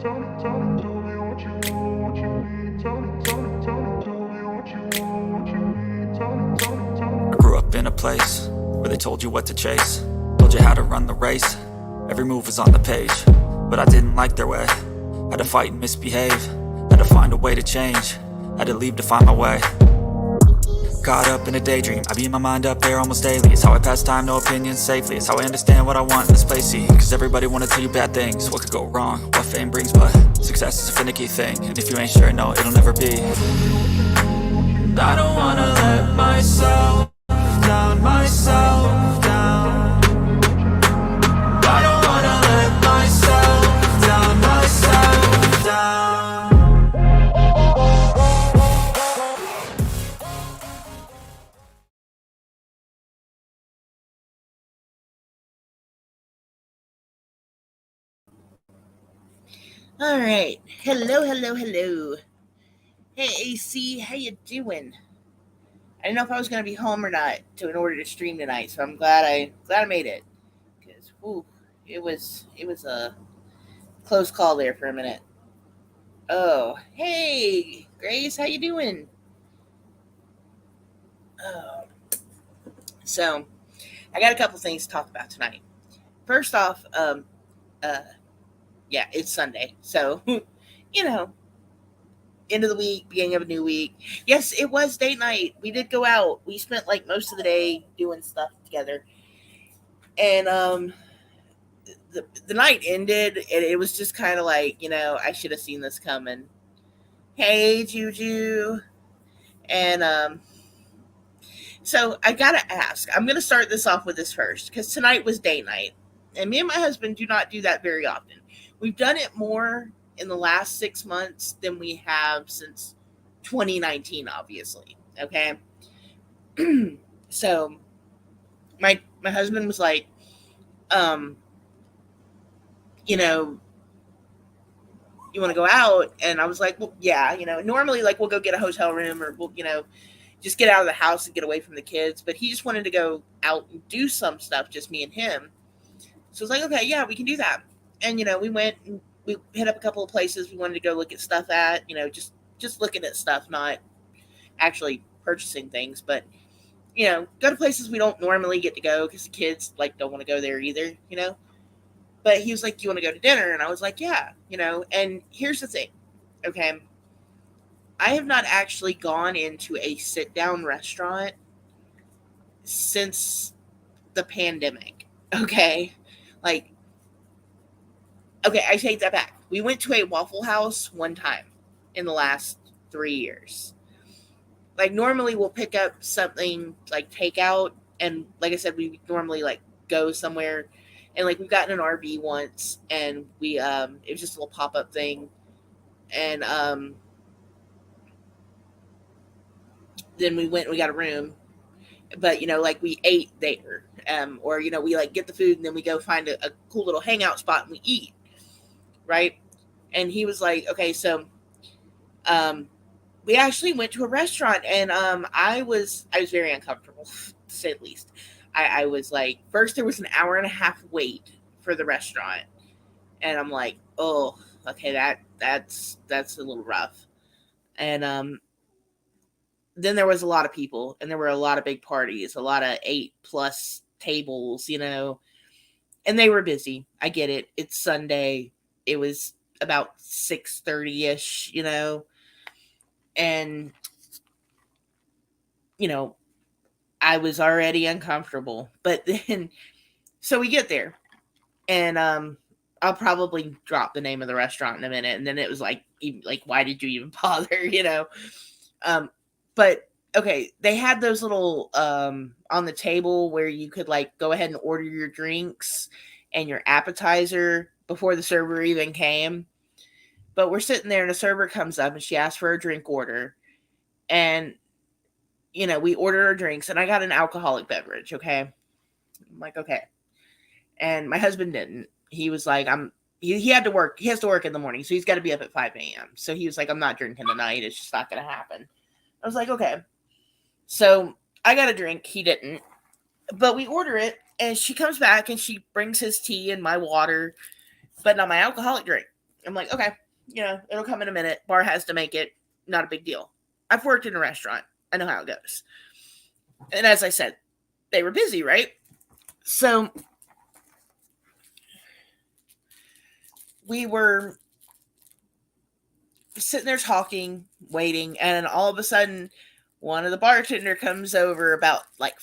I grew up in a place where they told you what to chase, told you how to run the race. Every move was on the page, but I didn't like their way. Had to fight and misbehave, had to find a way to change, had to leave to find my way. Caught up in a daydream, I beat my mind up there almost daily. It's how I pass time, no opinions safely. It's how I understand what I want in this place, see. Cause everybody wanna tell you bad things, what could go wrong, what fame brings. But success is a finicky thing, and if you ain't sure, no, it'll never be. And I don't wanna let myself down, myself down. I don't wanna let myself down, myself down. All right. Hello. Hey, AC, how you doing? I didn't know if I was going to be home or not in order to stream tonight, so I'm glad I made it. Because it was a close call there for a minute. Oh, hey, Grace, how you doing? Oh. So, I got a couple things to talk about tonight. First off, yeah, it's Sunday, so end of the week, beginning of a new week. Yes, it was date night. We did go out. We spent like most of the day doing stuff together, and the night ended, and it was just kind of like, I should have seen this coming. Hey, Juju, and so I gotta ask. I'm gonna start this off with this first because tonight was date night, and me and my husband do not do that very often. We've done it more in the last 6 months than we have since 2019, obviously. Okay. So my husband was like, you want to go out? And I was like, well, yeah, normally like we'll go get a hotel room or we'll, just get out of the house and get away from the kids. But he just wanted to go out and do some stuff, just me and him. So I was like, okay, yeah, we can do that. And, we went and we hit up a couple of places we wanted to go look at stuff at, just looking at stuff, not actually purchasing things, but, go to places we don't normally get to go because the kids like don't want to go there either, But he was like, do you want to go to dinner? And I was like, yeah, and here's the thing. Okay. I have not actually gone into a sit down restaurant since the pandemic. Okay. Like, okay, I take that back. We went to a Waffle House one time in the last 3 years. Like, normally we'll pick up something like takeout, and like I said, we normally like go somewhere, and like we've gotten an RV once, and we it was just a little pop up thing, and then we went and we got a room, but like we ate there, or we like get the food and then we go find a cool little hangout spot and we eat. Right. And he was like, okay, so we actually went to a restaurant, and I was very uncomfortable, to say the least. I was like, first there was an hour and a half wait for the restaurant, and I'm like, oh, okay, that's a little rough. And then there was a lot of people, and there were a lot of big parties, a lot of 8+ tables, and they were busy. I get it. It's Sunday. It was about 6:30ish, and I was already uncomfortable. But then, so we get there, and I'll probably drop the name of the restaurant in a minute. And then it was like, why did you even bother? But okay, they had those little on the table where you could like go ahead and order your drinks and your appetizer before the server even came. But we're sitting there and a server comes up and she asks for a drink order. And, we order our drinks, and I got an alcoholic beverage. Okay. I'm like, okay. And my husband didn't. He was like, he had to work. He has to work in the morning. So he's got to be up at 5 a.m. So he was like, I'm not drinking tonight. It's just not going to happen. I was like, okay. So I got a drink. He didn't. But we order it, and she comes back and she brings his tea and my water, but not my alcoholic drink. I'm like, okay, it'll come in a minute. Bar has to make it. Not a big deal. I've worked in a restaurant. I know how it goes. And as I said, they were busy, right? So we were sitting there talking, waiting, and all of a sudden, one of the bartender comes over about like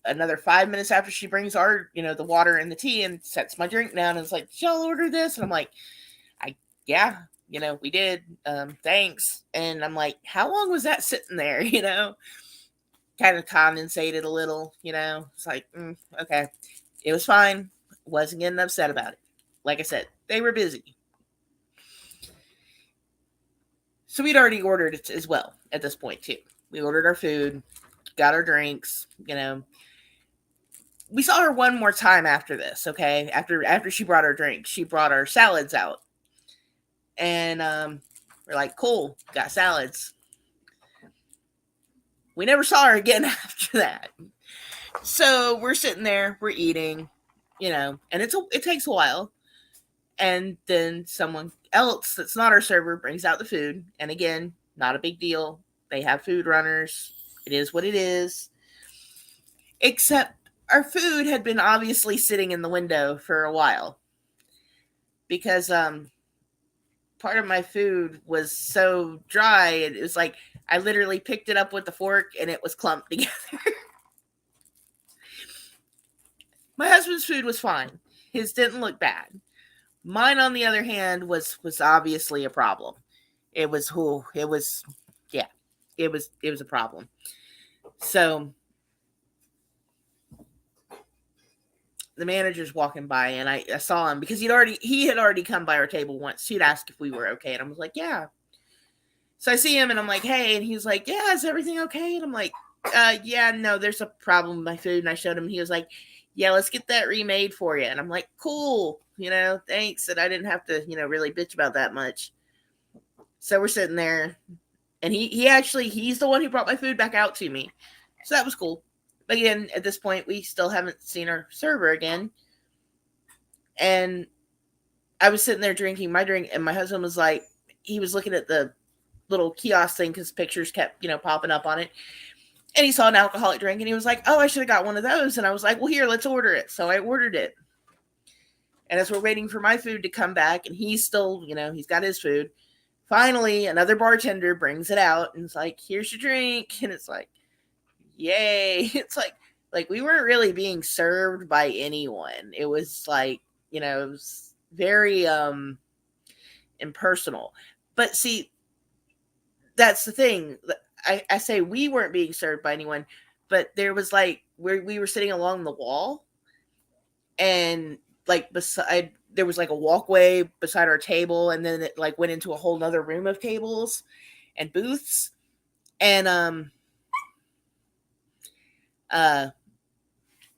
another 5 minutes after she brings our, the water and the tea and sets my drink down and is like, did y'all order this? And I'm like, yeah, we did. Thanks. And I'm like, how long was that sitting there? Kind of condensated a little, it's like, okay. It was fine. Wasn't getting upset about it. Like I said, they were busy. So we'd already ordered it as well at this point too. We ordered our food, got our drinks, We saw her one more time after this, okay? After she brought our drinks, she brought our salads out. And we're like, cool, got salads. We never saw her again after that. So we're sitting there, we're eating, and it takes a while. And then someone else that's not our server brings out the food. And again, not a big deal. They have food runners. It is what it is. Except our food had been obviously sitting in the window for a while. Because part of my food was so dry, it was like I literally picked it up with the fork and it was clumped together. My husband's food was fine. His didn't look bad. Mine, on the other hand, was obviously a problem. It was a problem. So the manager's walking by, and I saw him because he had already come by our table once. He'd asked if we were okay, and I was like, yeah. So I see him, and I'm like, hey, and he's like, yeah, is everything okay? And I'm like, yeah, no, there's a problem with my food. And I showed him, and he was like, yeah, let's get that remade for you. And I'm like, cool, thanks. And I didn't have to, really bitch about that much. So we're sitting there, and he's the one who brought my food back out to me. So that was cool. But again, at this point, we still haven't seen our server again. And I was sitting there drinking my drink, and my husband was like, he was looking at the little kiosk thing because pictures kept, popping up on it. And he saw an alcoholic drink, and he was like, oh, I should have got one of those. And I was like, well, here, let's order it. So I ordered it. And as we're waiting for my food to come back, and he's still, he's got his food, finally, another bartender brings it out, and it's like, here's your drink. And it's like, yay. It's like we weren't really being served by anyone. It was like, it was very impersonal. But see, that's the thing. I say we weren't being served by anyone, but there was like where we were sitting along the wall, and like beside there was like a walkway beside our table, and then it like went into a whole nother room of tables and booths. And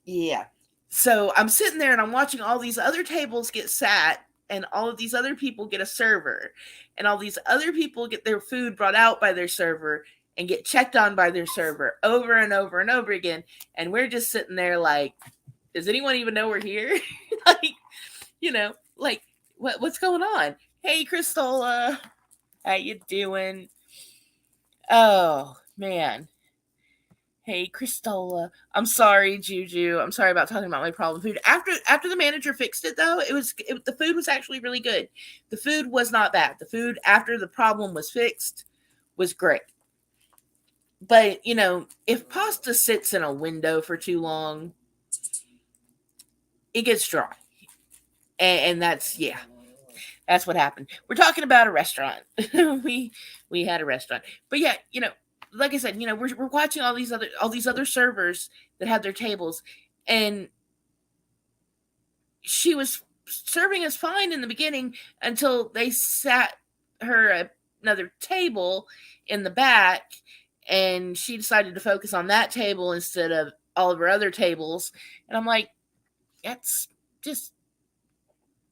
yeah. So I'm sitting there and I'm watching all these other tables get sat, and all of these other people get a server, and all these other people get their food brought out by their server and get checked on by their server over and over and over again. And we're just sitting there like, does anyone even know we're here? Like, like what's going on? Hey, Crystal, how you doing? Oh, man. Hey, Crystal, I'm sorry, Juju. I'm sorry about talking about my problem food. After the manager fixed it, though, the food was actually really good. The food was not bad. The food after the problem was fixed was great. But, if pasta sits in a window for too long, it gets dry. And that's what happened. We're talking about a restaurant. we had a restaurant. But yeah, like I said, we're watching all these other servers that had their tables, and she was serving us fine in the beginning until they sat her another table in the back, and she decided to focus on that table instead of all of her other tables. And I'm like, that's just,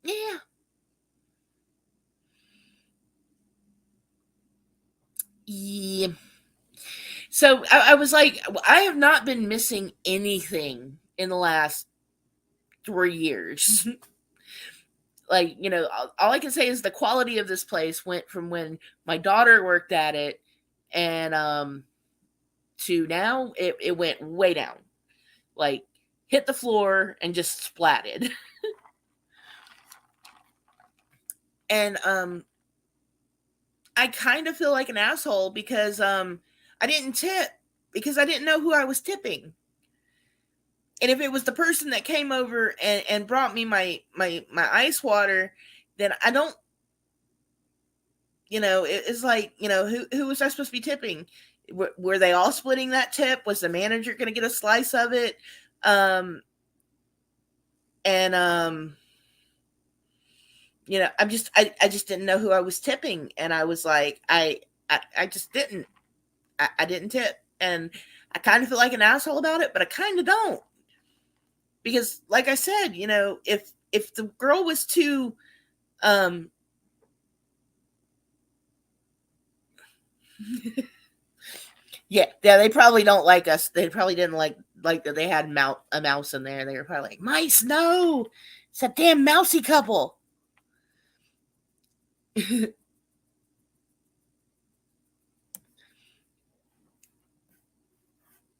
yeah. Yeah. So I was like, I have not been missing anything in the last 3 years. like, all I can say is the quality of this place went from when my daughter worked at it, and to now it went way down, like hit the floor and just splatted. And I kind of feel like an asshole because I didn't tip because I didn't know who I was tipping. And if it was the person that came over and brought me my ice water, then I don't, it's like, who was I supposed to be tipping? Were they all splitting that tip? Was the manager going to get a slice of it? And I just didn't know who I was tipping, and I was like, I just didn't, I didn't tip, and I kind of feel like an asshole about it, but I kind of don't, because, like I said, if the girl was too, yeah, they probably don't like us. They probably didn't like that they had a mouse in there. They were probably like, mice, no, it's a damn mousy couple.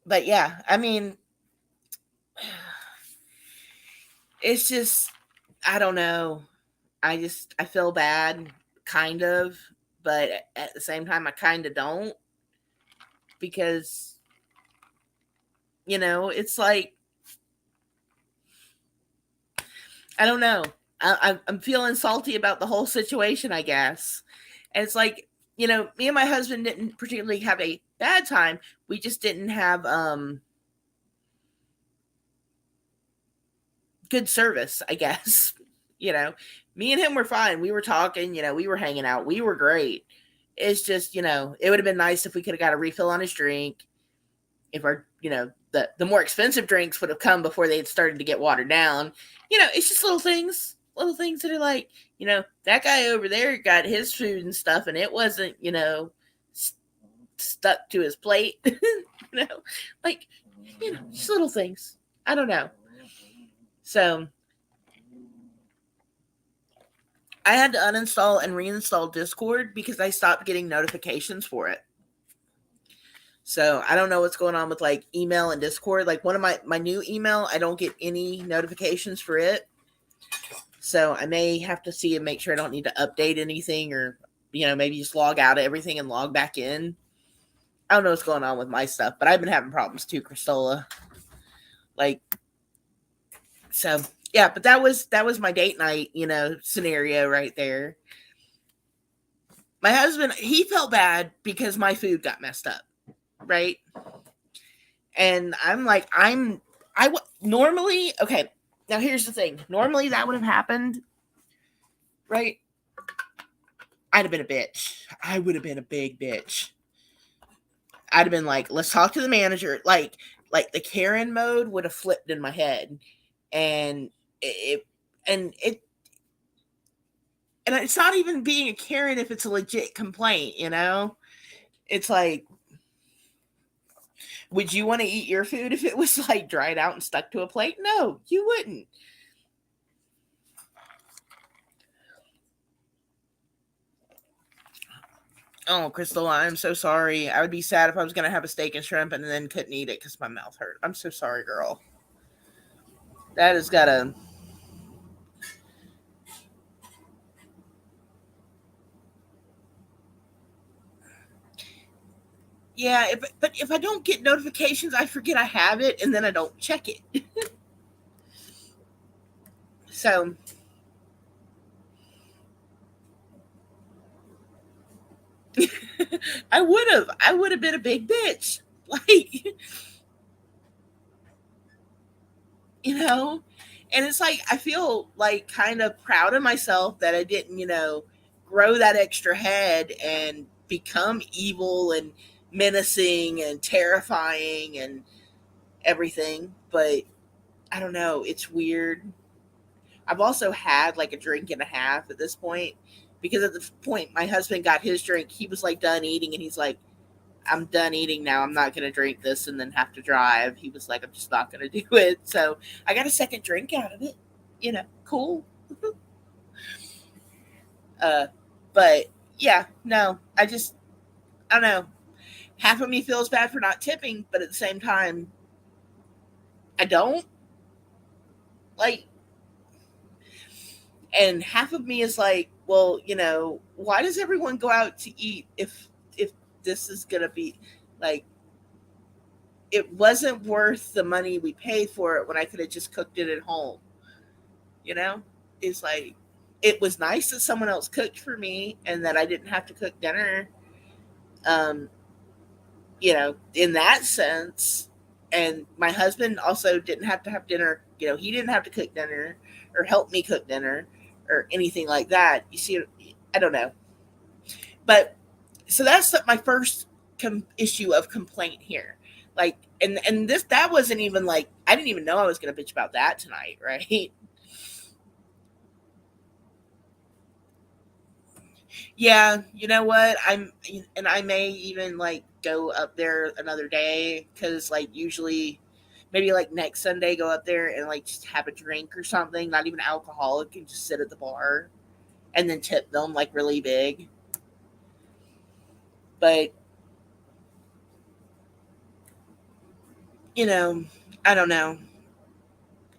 But yeah, I mean, it's just, I don't know. I feel bad, kind of, but at the same time, I kind of don't, because, it's like, I don't know. I'm feeling salty about the whole situation, I guess. And it's like, me and my husband didn't particularly have a bad time. We just didn't have good service, I guess. Me and him were fine. We were talking, we were hanging out. We were great. It's just, it would have been nice if we could have got a refill on his drink. If our, the more expensive drinks would have come before they had started to get watered down. It's just little things that are like, that guy over there got his food and stuff, and it wasn't, stuck to his plate. Like, just little things. I don't know. So I had to uninstall and reinstall Discord because I stopped getting notifications for it. So I don't know what's going on with like email and Discord. Like one of my new email, I don't get any notifications for it. So I may have to see and make sure I don't need to update anything, or, maybe just log out of everything and log back in. I don't know what's going on with my stuff, but I've been having problems too, Cristola. Like, so yeah, but that was my date night, scenario right there. My husband, he felt bad because my food got messed up, right? And I'm like, normally, okay, now here's the thing. Normally that would have happened, right? I'd have been a bitch. I would have been a big bitch. I'd have been like, let's talk to the manager. Like the Karen mode would have flipped in my head. And and it's not even being a Karen if it's a legit complaint, It's like, would you want to eat your food if it was like dried out and stuck to a plate? No, you wouldn't. Oh, Crystal, I'm so sorry. I would be sad if I was going to have a steak and shrimp and then couldn't eat it because my mouth hurt. I'm so sorry, girl. That has got to... Yeah, but if I don't get notifications, I forget I have it, and then I don't check it. So... I would have been a big bitch. Like, and it's like, I feel like kind of proud of myself that I didn't, grow that extra head and become evil and menacing and terrifying and everything. But I don't know. It's weird. I've also had like a drink and a half at this point, because at the point my husband got his drink, he was like done eating, and he's like, I'm done eating now. I'm not going to drink this and then have to drive. He was like, I'm just not going to do it. So I got a second drink out of it. Cool. But yeah, no, I don't know. Half of me feels bad for not tipping, but at the same time, I don't like. And half of me is like, well, why does everyone go out to eat if this is gonna be like it wasn't worth the money we paid for it when I could have just cooked it at home. You know, it's like it was nice that someone else cooked for me and that I didn't have to cook dinner. Um, in that sense. And my husband also didn't have to have dinner. He didn't have to cook dinner or help me cook dinner or anything like that. You see, I don't know. But so that's my first issue of complaint here. Like, and that wasn't even like, I didn't even know I was going to bitch about that tonight, right? Yeah, you know what? I may even like go up there another day because like usually maybe like next Sunday go up there and like just have a drink or something, not even alcoholic, and just sit at the bar and then tip them like really big. But you know, I don't know.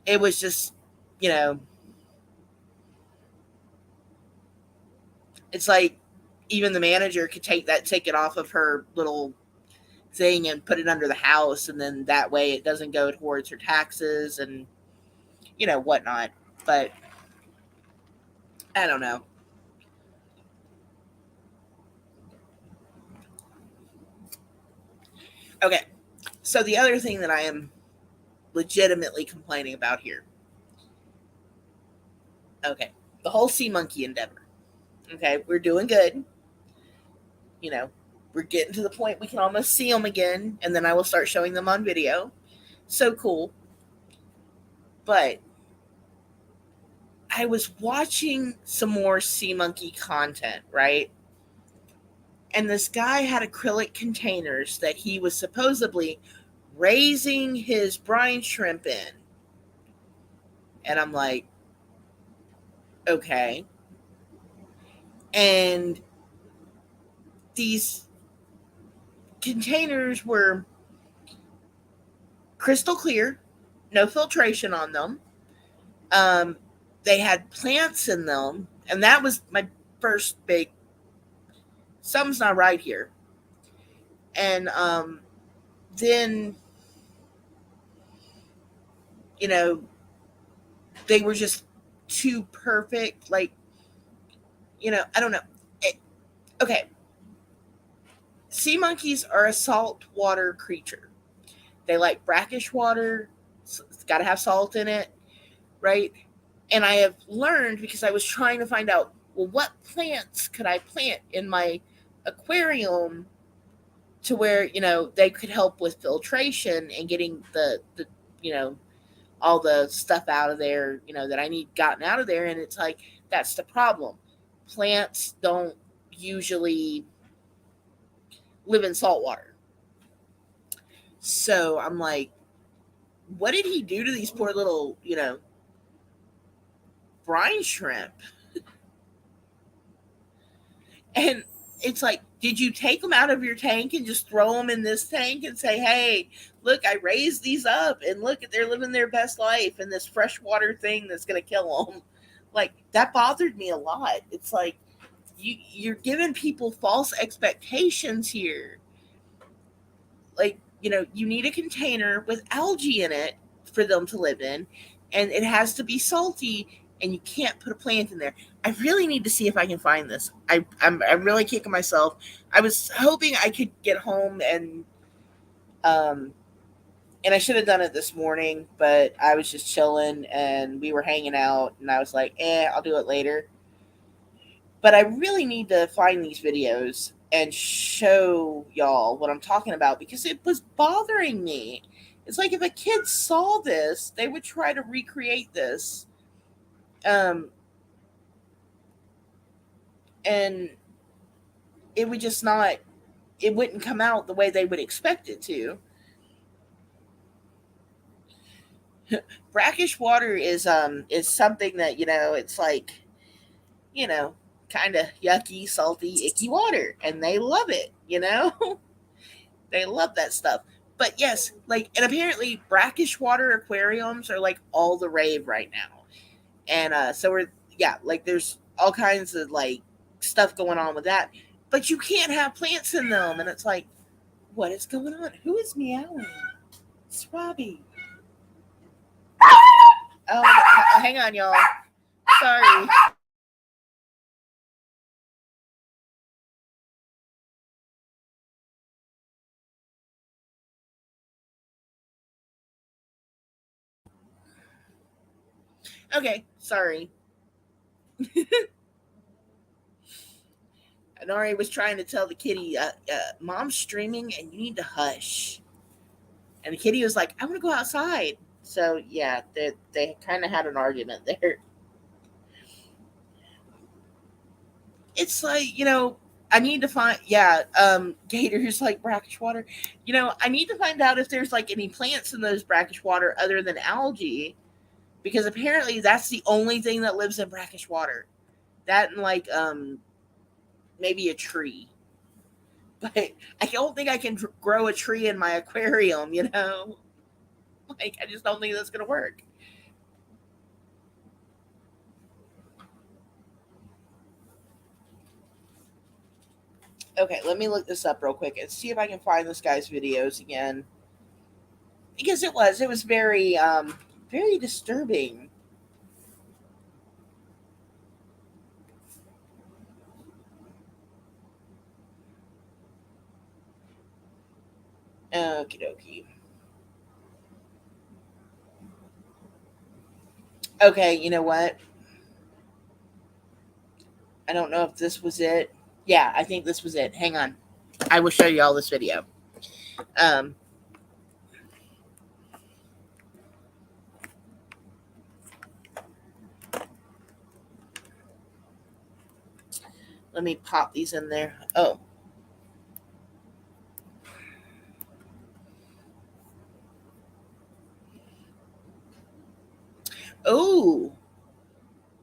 It was just, you know, it's like even the manager could take that ticket off of her little thing and put it under the house, and then that way it doesn't go towards her taxes and whatnot. But I don't know. Okay, so the other thing that I am legitimately complaining about here. Okay, the whole Seamonkey endeavor. Okay, we're doing good. You know, we're getting to the point we can almost see them again, and then I will start showing them on video. So cool. But I was watching some more Seamonkey content, right? And this guy had acrylic containers that he was supposedly raising his brine shrimp in. And I'm like, okay. And these containers were crystal clear, no filtration on them. Um, they had plants in them, and that was my first big. Something's not right here. And then you know they were just too perfect. Like I don't know. It, okay, sea monkeys are a saltwater creature. They like brackish water. It's got to have salt in it, right? And I have learned because I was trying to find out, well, what plants could I plant in my aquarium to where they could help with filtration and getting the you know all the stuff out of there that I need gotten out of there. And it's like that's the problem. Plants don't usually live in salt water. So I'm like, what did he do to these poor little brine shrimp? And it's like, did you take them out of your tank and just throw them in this tank and say, hey, look, I raised these up and look, they're living their best life in this freshwater thing that's going to kill them? Like, that bothered me a lot. It's like, you're giving people false expectations here. Like, you need a container with algae in it for them to live in, and it has to be salty, and you can't put a plant in there. I really need to see if I can find this. I'm really kicking myself. I was hoping I could get home um and I should have done it this morning, but I was just chilling and we were hanging out, and I was like, I'll do it later. But I really need to find these videos and show y'all what I'm talking about because it was bothering me. It's like if a kid saw this, they would try to recreate this. Um, and it would just not, it wouldn't come out the way they would expect it to. Brackish water is something that, it's like you know, kind of yucky, salty, icky water, and they love it. They love that stuff. But yes, like, and apparently brackish water aquariums are like all the rave right now. And so we're, yeah, like there's all kinds of like stuff going on with that. But you can't have plants in them, and it's like, what is going on? Who is meowing? It's Robbie. Oh, hang on, y'all. Sorry. Okay, sorry. Nori was trying to tell the kitty, "Mom's streaming, and you need to hush." And the kitty was like, "I want to go outside." So yeah, they kind of had an argument there. It's like, I need to find, yeah, gators like brackish water. I need to find out if there's like any plants in those brackish water other than algae, because apparently that's the only thing that lives in brackish water. That and like maybe a tree. But I don't think I can grow a tree in my aquarium. Like, I just don't think that's gonna work. Okay, let me look this up real quick and see if I can find this guy's videos again, because it was very very disturbing. Okie dokie. Okay, you know what? I don't know if this was it. Yeah, I think this was it. Hang on. I will show you all this video. Um, Let me pop these in there. Oh,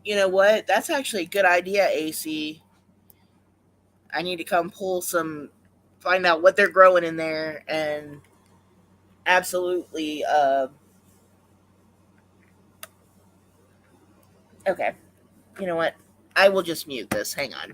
you know what? That's actually a good idea, AC. I need to come find out what they're growing in there, and absolutely. Okay, you know what? I will just mute this. Hang on.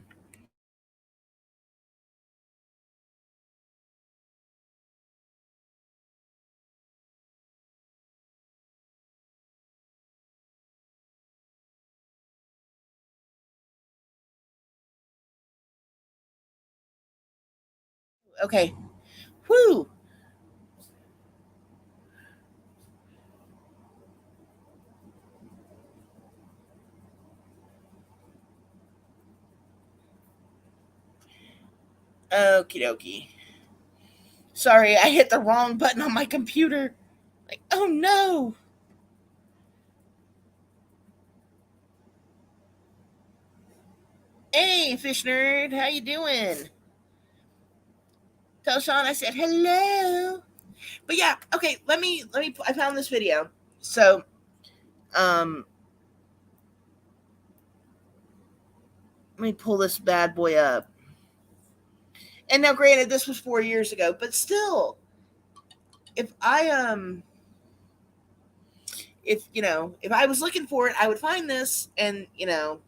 Okay. Whoo. Okie dokie. Sorry, I hit the wrong button on my computer. Like, oh no. Hey, fish nerd, how you doing? Tell Sean I said hello. But yeah, okay. Let me. I found this video. So, um, let me pull this bad boy up. And now, granted, this was 4 years ago, but still, if I if I was looking for it, I would find this, and it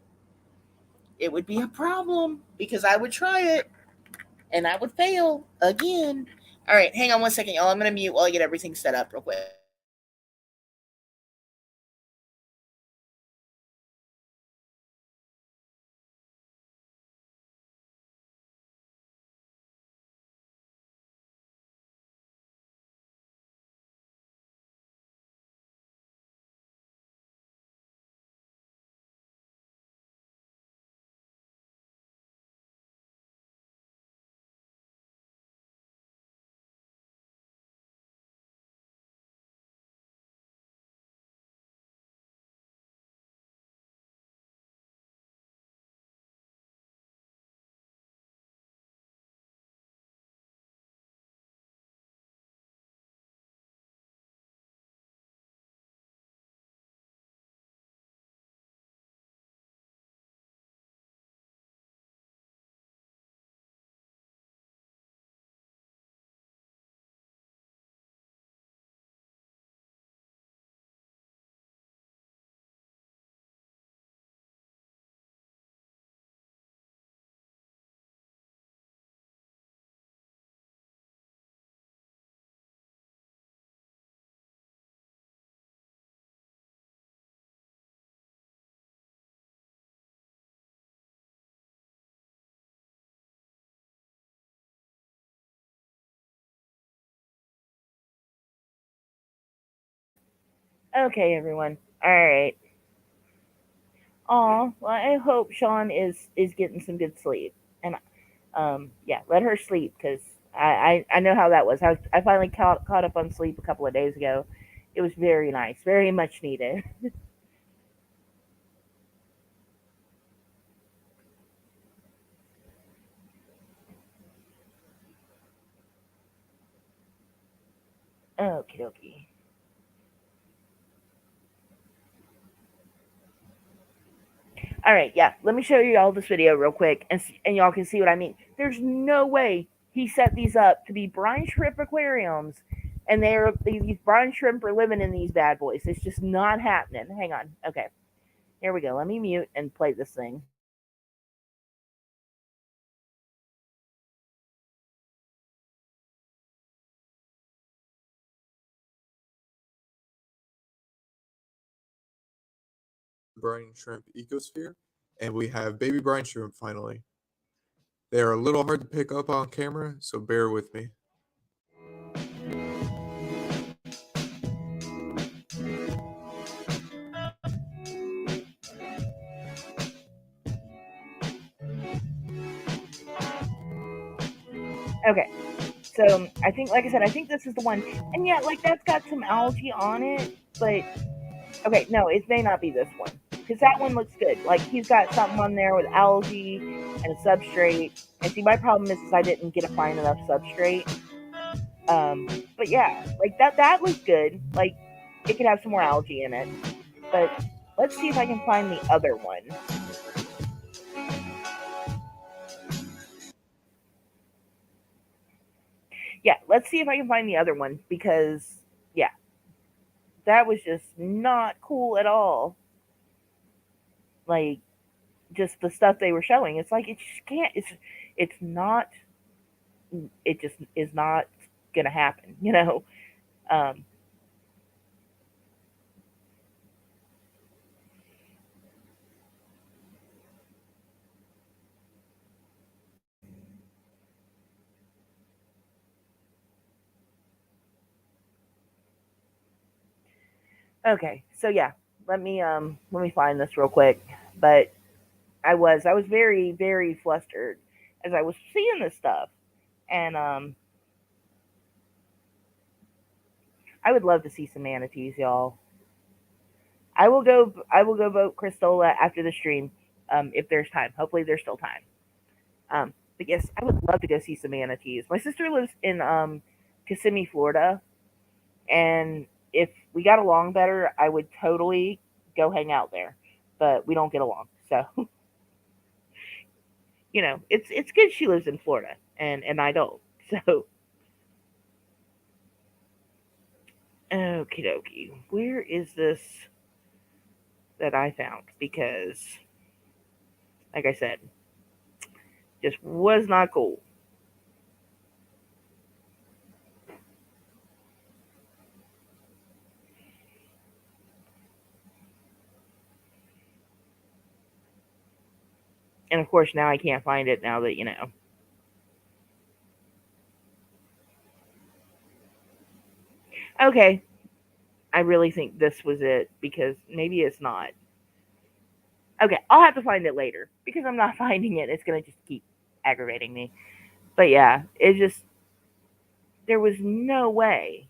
would be a problem because I would try it and I would fail again. All right, hang on one second, y'all. I'm gonna mute while I get everything set up real quick. Okay, everyone. All right. Aw, well, I hope Sean is getting some good sleep, and yeah, let her sleep because I know how that was. I finally caught up on sleep a couple of days ago. It was very nice, very much needed. Okie dokie. All right, yeah. Let me show you all this video real quick, and y'all can see what I mean. There's no way he set these up to be brine shrimp aquariums, and these brine shrimp are living in these bad boys. It's just not happening. Hang on. Okay, here we go. Let me mute and play this thing. brine shrimp ecosphere, and we have baby brine shrimp finally. They are a little hard to pick up on camera, so bear with me. Okay, so I think, like I said, I think this is the one, and yeah, like that's got some algae on it, but okay, no, it may not be this one because that one looks good. Like he's got something on there with algae and a substrate. And see, my problem is I didn't get a fine enough substrate. But yeah, like that looks good. Like it could have some more algae in it. But let's see if I can find the other one. Yeah, let's see if I can find the other one because yeah, that was just not cool at all. Like just the stuff they were showing. It's like it just can't. It's not. It just is not gonna happen. You know. Um, okay, so yeah, let me find this real quick. But I was very flustered as I was seeing this stuff, and I would love to see some manatees, y'all. I will go vote Cristola after the stream, if there's time. Hopefully, there's still time. But yes, I would love to go see some manatees. My sister lives in Kissimmee, Florida, and if we got along better, I would totally go hang out there. But we don't get along, so you know, it's good she lives in Florida and I don't. So okie dokie, where is this that I found? Because like I said, just was not cool. And of course now I can't find it now that you know. Okay, I really think this was it because maybe it's not. Okay, I'll have to find it later because I'm not finding it. It's gonna just keep aggravating me. But yeah, it just there was no way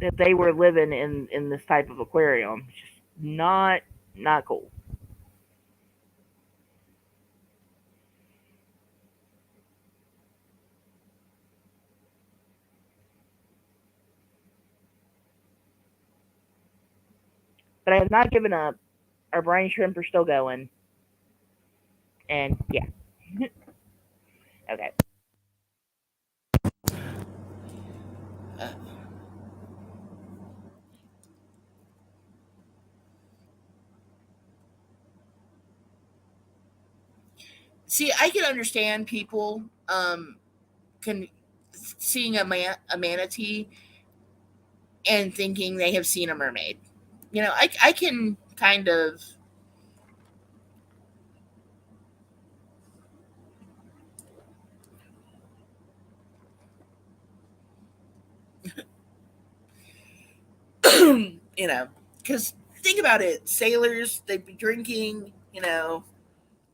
that they were living in this type of aquarium. It's just not cool. But I have not given up. Our brine shrimp are still going, and yeah, okay. See, I can understand people can seeing a manatee and thinking they have seen a mermaid. You know, I can kind of Because think about it, sailors, they'd be drinking,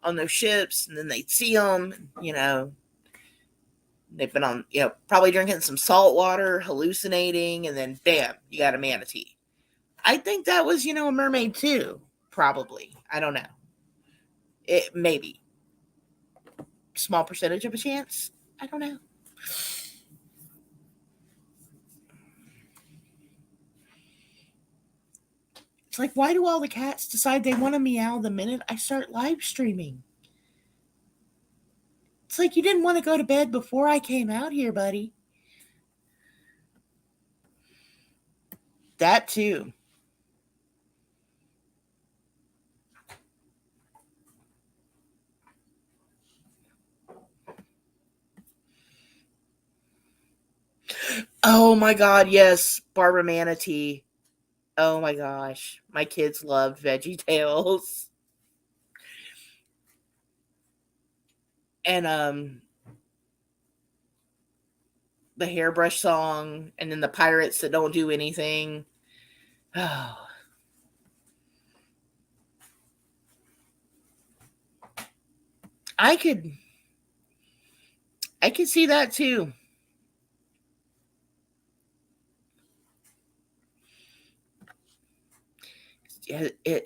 on those ships, and then they'd see them, they've been on, probably drinking some salt water, hallucinating, and then bam, you got a manatee. I think that was, a mermaid too. Probably. I don't know. It maybe. Small percentage of a chance. I don't know. It's like, why do all the cats decide they want to meow the minute I start live streaming? It's like you didn't want to go to bed before I came out here, buddy. That too. Oh my God, yes, Barbara Manatee. Oh my gosh, my kids love Veggie Tales. And the hairbrush song, and then the pirates that don't do anything. Oh. I could see that too.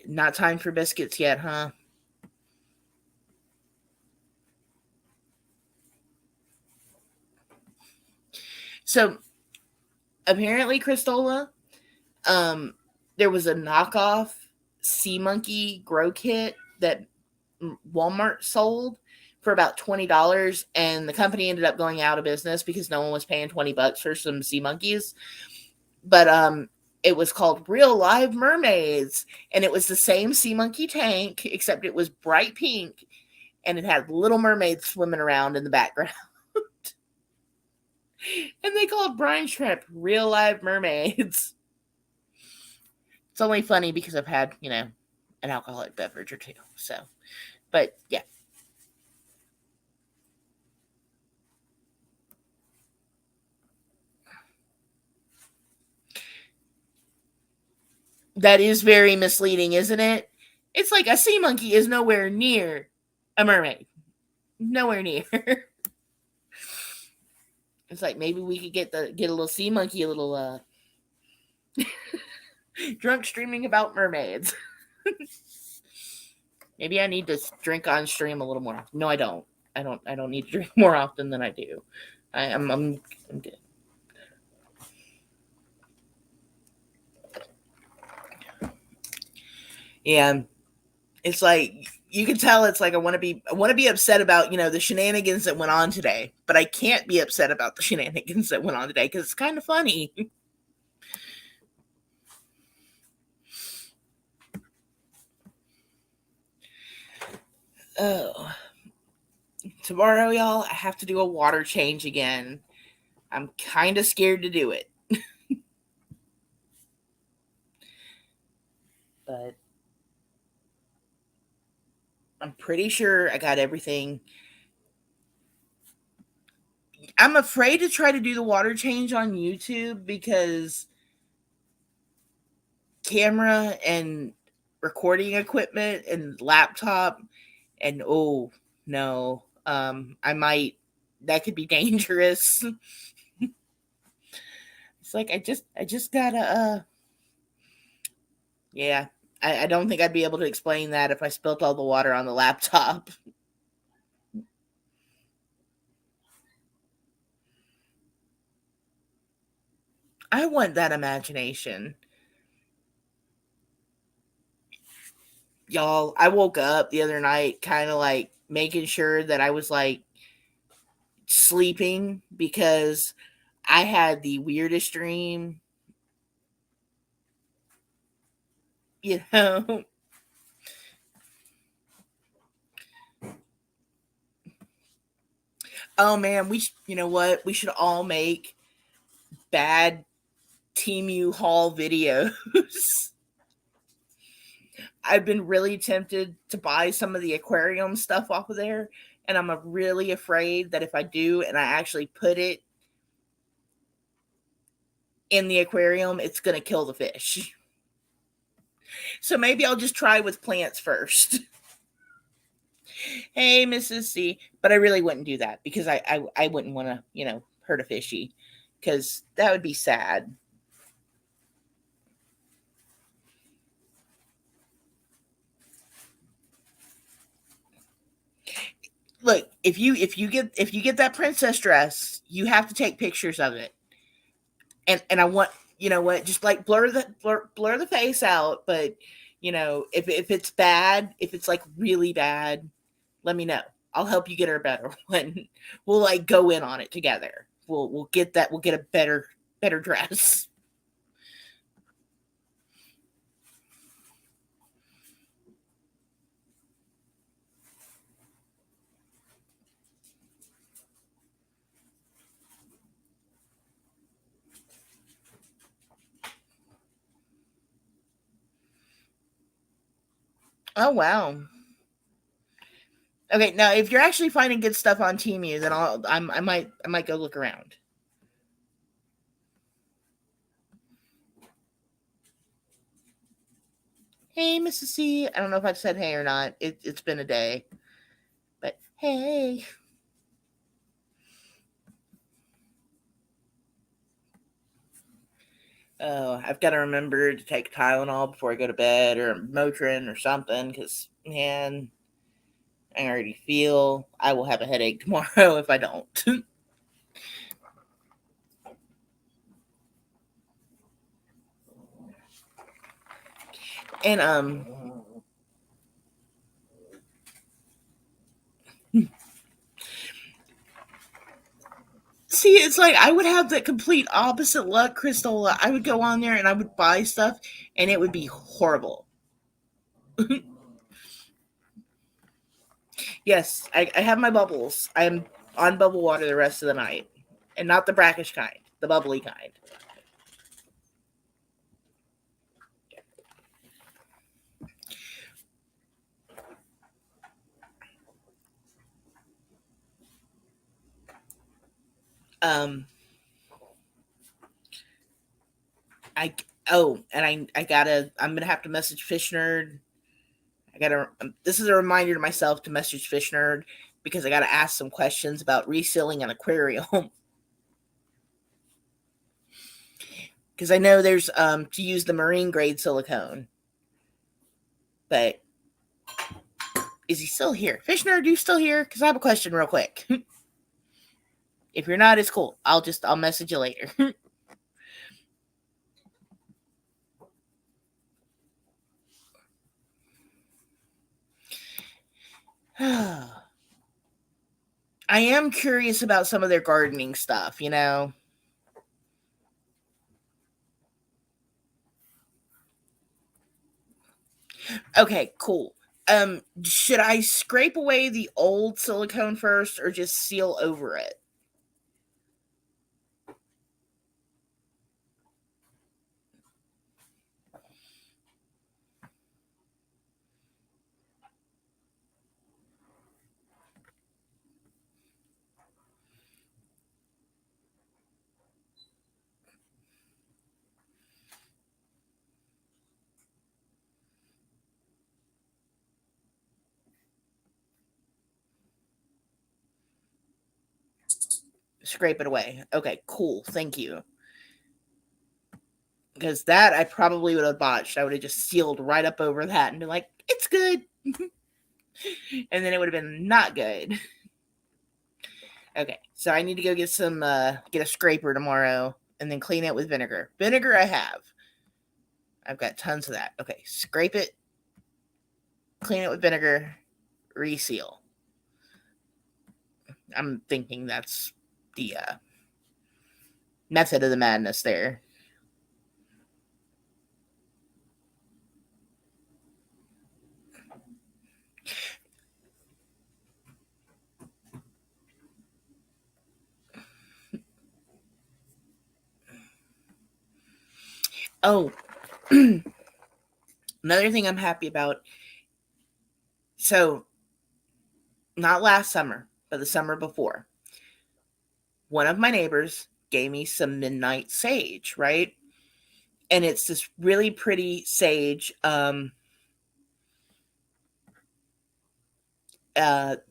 Not time for biscuits yet, huh? So apparently, Cristola, there was a knockoff Seamonkey grow kit that Walmart sold for about $20, and the company ended up going out of business because no one was paying $20 for some sea monkeys. But it was called Real Live Mermaids, and it was the same sea monkey tank, except it was bright pink, and it had little mermaids swimming around in the background. And they called brine shrimp Real Live Mermaids. It's only funny because I've had, an alcoholic beverage or two. So, but yeah. That is very misleading, isn't it? It's like a sea monkey is nowhere near a mermaid. Nowhere near. It's like maybe we could get a little sea monkey, a little drunk streaming about mermaids. Maybe I need to drink on stream a little more. No, I don't. I don't need to drink more often than I do. I'm good. Yeah. It's like you can tell it's like I want to be upset about, the shenanigans that went on today, but I can't be upset about the shenanigans that went on today because it's kind of funny. Oh, tomorrow, y'all, I have to do a water change again. I'm kind of scared to do it. But I'm pretty sure I got everything. I'm afraid to try to do the water change on YouTube because camera and recording equipment and laptop, and oh no, that could be dangerous. It's like I just gotta yeah, I don't think I'd be able to explain that if I spilt all the water on the laptop. I want that imagination. Y'all, I woke up the other night kind of like making sure that I was like sleeping because I had the weirdest dream. You know? Oh man, you know what? We should all make bad Temu haul videos. I've been really tempted to buy some of the aquarium stuff off of there, and I'm really afraid that if I do and I actually put it in the aquarium, it's going to kill the fish. So maybe I'll just try with plants first. Hey, Mrs. C. But I really wouldn't do that because I wouldn't want to, hurt a fishy, because that would be sad. Look, if you get that princess dress, you have to take pictures of it. And I want, just like blur the face out, but if it's bad, if it's like really bad, let me know. I'll help you get her a better one. We'll like go in on it together. We'll get a better dress. Oh wow. Okay, now if you're actually finding good stuff on Temu, then I might go look around. Hey, Mrs. C. I don't know if I've said hey or not. It's been a day, but hey. Oh, I've got to remember to take Tylenol before I go to bed, or Motrin or something, because man, I already feel I will have a headache tomorrow if I don't. And see, it's like I would have the complete opposite luck, Crystal. I would go on there and I would buy stuff and it would be horrible. Yes, I have my bubbles. I'm on bubble water the rest of the night. And not the brackish kind, the bubbly kind. Um I I'm gonna have to message Fish Nerd. This is a reminder to myself to message Fish Nerd because I gotta ask some questions about resealing an aquarium. Because I know there's to use the marine grade silicone. But is he still here? Fish Nerd, are you still here? Because I have a question real quick. If you're not, it's cool. I'll message you later. I am curious about some of their gardening stuff, Okay, cool. Should I scrape away the old silicone first or just seal over it? Scrape it away. Okay, cool. Thank you. Because that I probably would have botched. I would have just sealed right up over that and been like, it's good. And then it would have been not good. Okay, so I need to go get get a scraper tomorrow and then clean it with vinegar. Vinegar I have. I've got tons of that. Okay, scrape it, clean it with vinegar, reseal. I'm thinking that's the method of the madness there. Oh, another thing I'm happy about. So, not last summer, but the summer before, one of my neighbors gave me some midnight sage, right? And it's this really pretty sage. The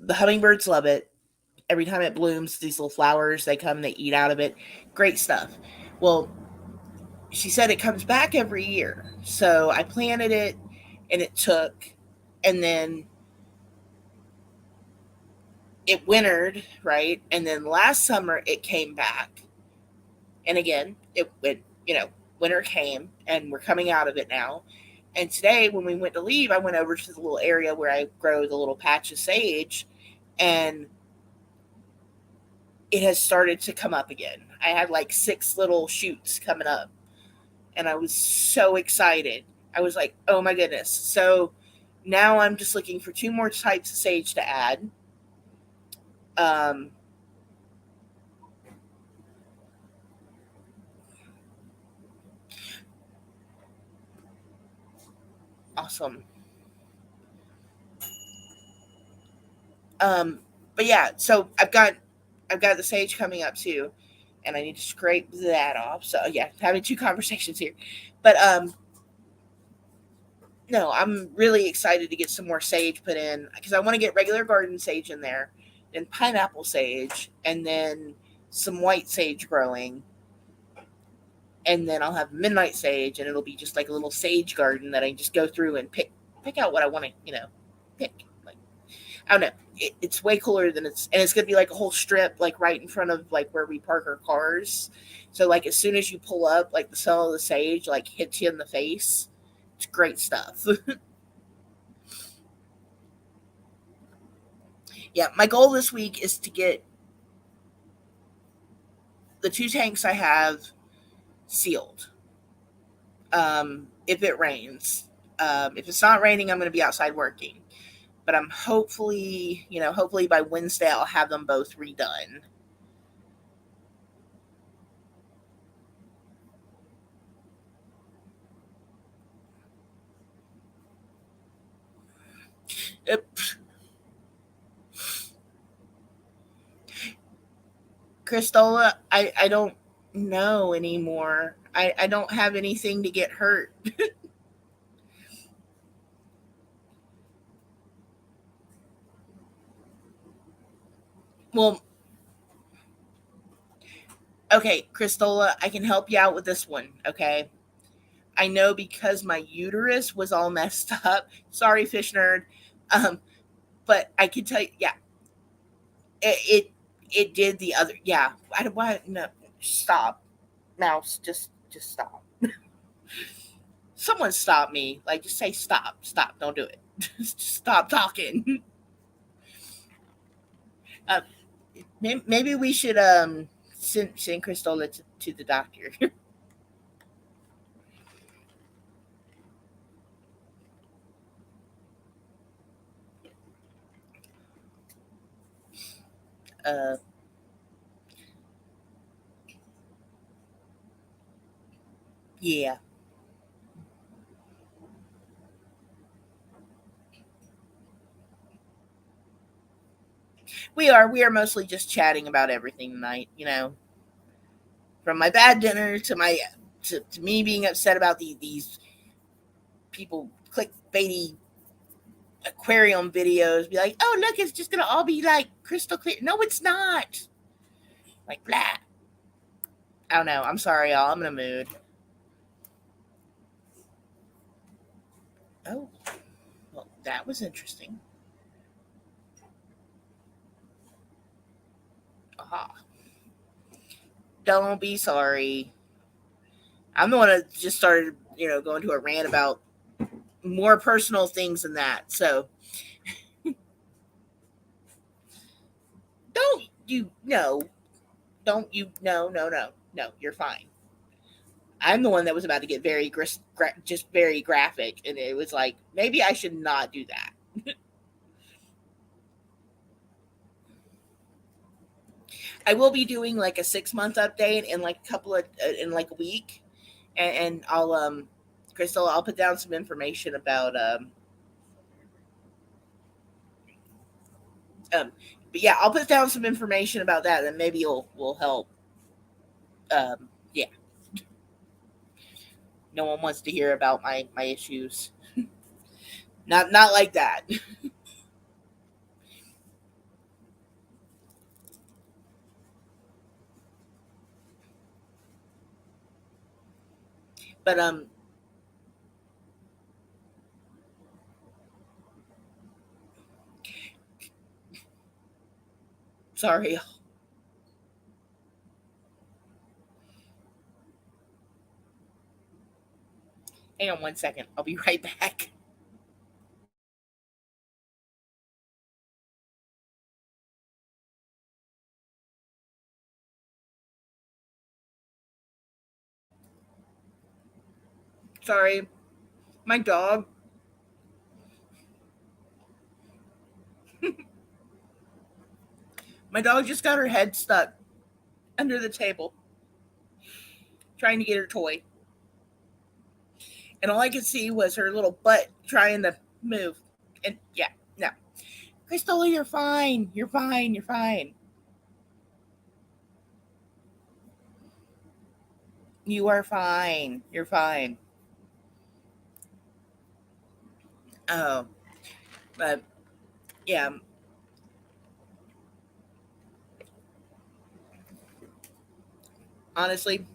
hummingbirds love it. Every time it blooms, these little flowers, they come, they eat out of it. Great stuff. Well, she said it comes back every year. So I planted it and it took, and then it wintered, right? And then last summer it came back. And again, it went, winter came and we're coming out of it now. And today when we went to leave, I went over to the little area where I grow the little patch of sage, and it has started to come up again. I had like 6 little shoots coming up, and I was so excited. I was like, oh my goodness. So now I'm just looking for 2 more types of sage to add. Awesome. But yeah, so I've got the sage coming up too, and I need to scrape that off. So yeah, having 2 conversations here. But no, I'm really excited to get some more sage put in, because I want to get regular garden sage in there, then pineapple sage, and then some white sage growing. And then I'll have midnight sage, and it'll be just like a little sage garden that I just go through and pick out what I want to, pick. Like, I don't know. It's way cooler than it's going to be like a whole strip, like right in front of like where we park our cars. So like as soon as you pull up, like the smell of the sage like hits you in the face. It's great stuff. Yeah, my goal this week is to get the 2 tanks I have sealed. If it rains. If it's not raining, I'm going to be outside working. But I'm hopefully by Wednesday I'll have them both redone. Christola, I don't know anymore. I don't have anything to get hurt. Well, okay, Christola, I can help you out with this one, okay? I know because my uterus was all messed up. Sorry, fish nerd. But I can tell you, yeah, it did the other, yeah. Why no, stop, mouse, just stop. Someone stop me. Like, just say stop, don't do it. Just stop talking. Maybe we should send Christola to the doctor. Yeah, we are mostly just chatting about everything tonight. From my bad dinner to me being upset about these people clickbaity aquarium videos. Be like, oh look, it's just gonna all be like crystal clear. No, it's not. Like blah. I don't know. I'm sorry, y'all. I'm in a mood. Oh, well, that was interesting. Aha. Don't be sorry. I'm the one that just started, going to a rant about more personal things than that. So don't you no, don't you no, you're fine. I'm the one that was about to get just very graphic, and it was like maybe I should not do that. I will be doing like a 6-month update in like a couple of in like a week, and I'll Crystal, I'll put down some information about but yeah, I'll put down some information about that, and maybe will help. Yeah, no one wants to hear about my issues. Not like that. But sorry. Hang on 1 second. I'll be right back. Sorry, my dog. My dog just got her head stuck under the table, trying to get her toy, and all I could see was her little butt trying to move. And yeah, no, Crystal, you're fine. You're fine. You're fine. You are fine. You're fine. Oh, but yeah, honestly,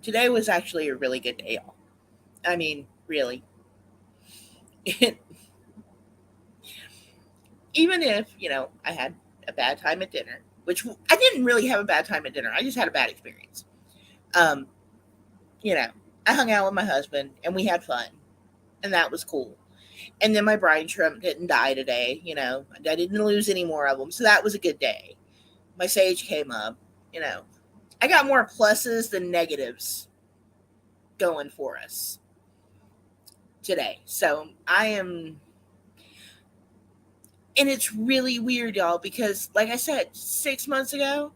today was actually a really good day. I mean, really. Even if, I had a bad time at dinner, which I didn't really have a bad time at dinner. I just had a bad experience. Um, you know, I hung out with my husband and we had fun, and that was cool. And then my brine shrimp didn't die today. I didn't lose any more of them, so that was a good day. My sage came up. You know, I got more pluses than negatives going for us today. So I am, and it's really weird, y'all, because like I said, 6 months ago,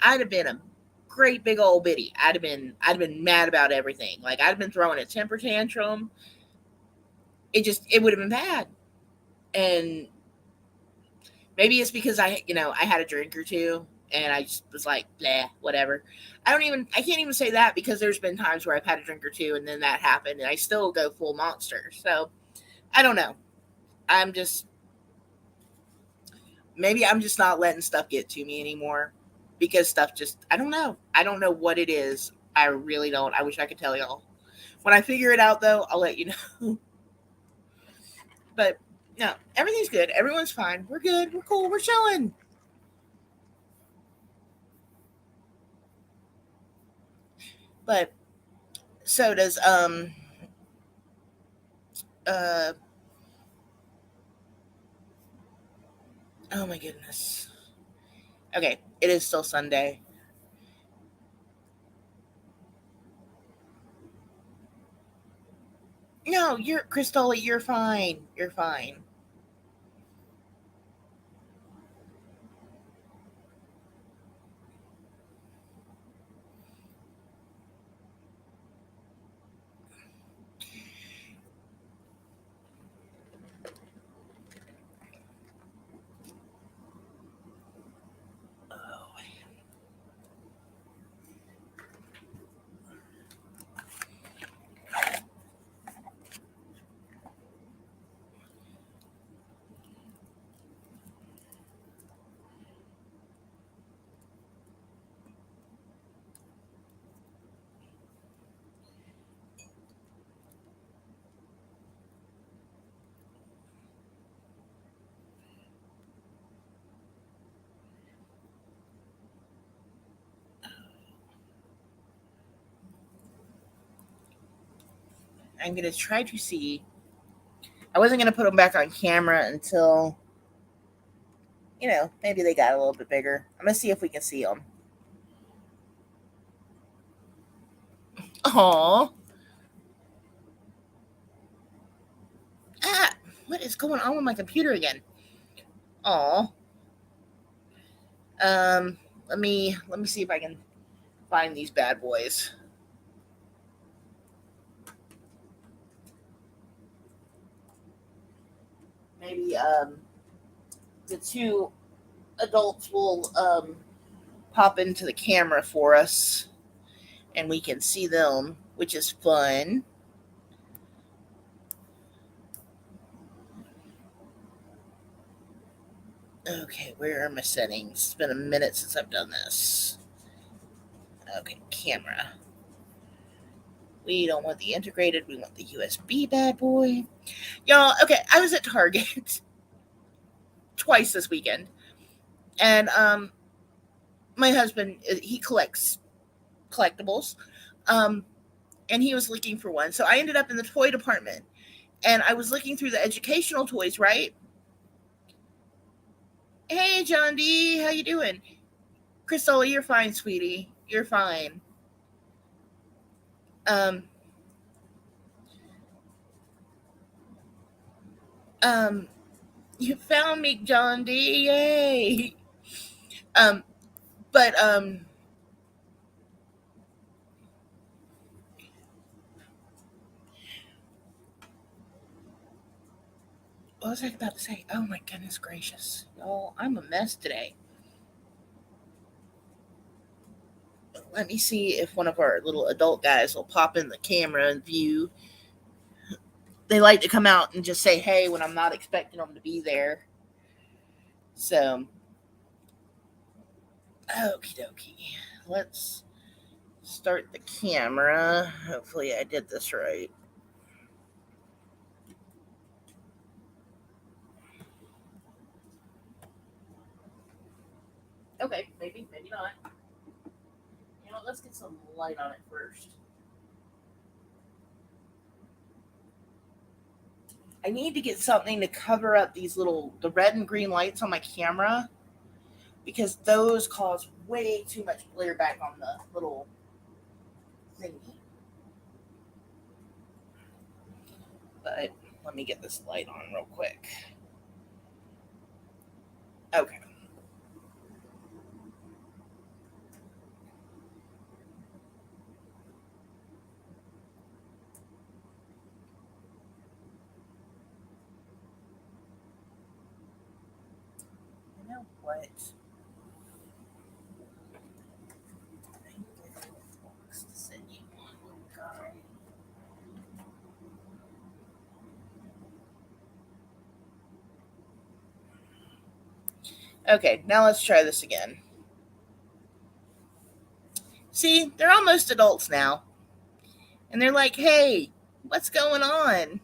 I'd have been a great big old biddy. I'd have been mad about everything. Like I'd have been throwing a temper tantrum. It would have been bad. And maybe it's because I had a drink or two and I just was like, blah, whatever. I can't even say that because there's been times where I've had a drink or two and then that happened and I still go full monster. So I don't know. I'm just, maybe I'm just not letting stuff get to me anymore because stuff just, I don't know. I don't know what it is. I really don't. I wish I could tell y'all. When I figure it out though, I'll let you know. But no, everything's good. Everyone's fine. We're good. We're cool. We're chilling. But so does uh oh my goodness. Okay, it is still Sunday. No, you're Crystal, you're fine. You're fine. Oh, I'm gonna try to see. I wasn't gonna put them back on camera until maybe they got a little bit bigger. I'm gonna see if we can see them. Aw. Ah, what is going on with my computer again? Aw. Um, let me see if I can find these bad boys. Maybe the two adults will pop into the camera for us, and we can see them, which is fun. Okay, where are my settings? It's been a minute since I've done this. Okay, camera. We don't want the integrated, we want the USB bad boy. Y'all, okay, I was at Target twice this weekend. And my husband, he collects collectibles. And he was looking for one. So I ended up in the toy department. And I was looking through the educational toys, right? Hey, John D, how you doing? Crystal, you're fine, sweetie. You're fine. Um, you found me, John D. Yay. Um, but what was I about to say? Oh my goodness gracious, y'all! I'm a mess today. Let me see if one of our little adult guys will pop in the camera and view. They like to come out and just say hey when I'm not expecting them to be there. So, okie dokie. Let's start the camera. Hopefully I did this right. Okay, maybe not. You know what, let's get some light on it first. I need to get something to cover up the red and green lights on my camera, because those cause way too much glare back on the little thingy. But let me get this light on real quick. Okay. You know what? Okay, now let's try this again. See, they're almost adults now. And they're like, hey, what's going on?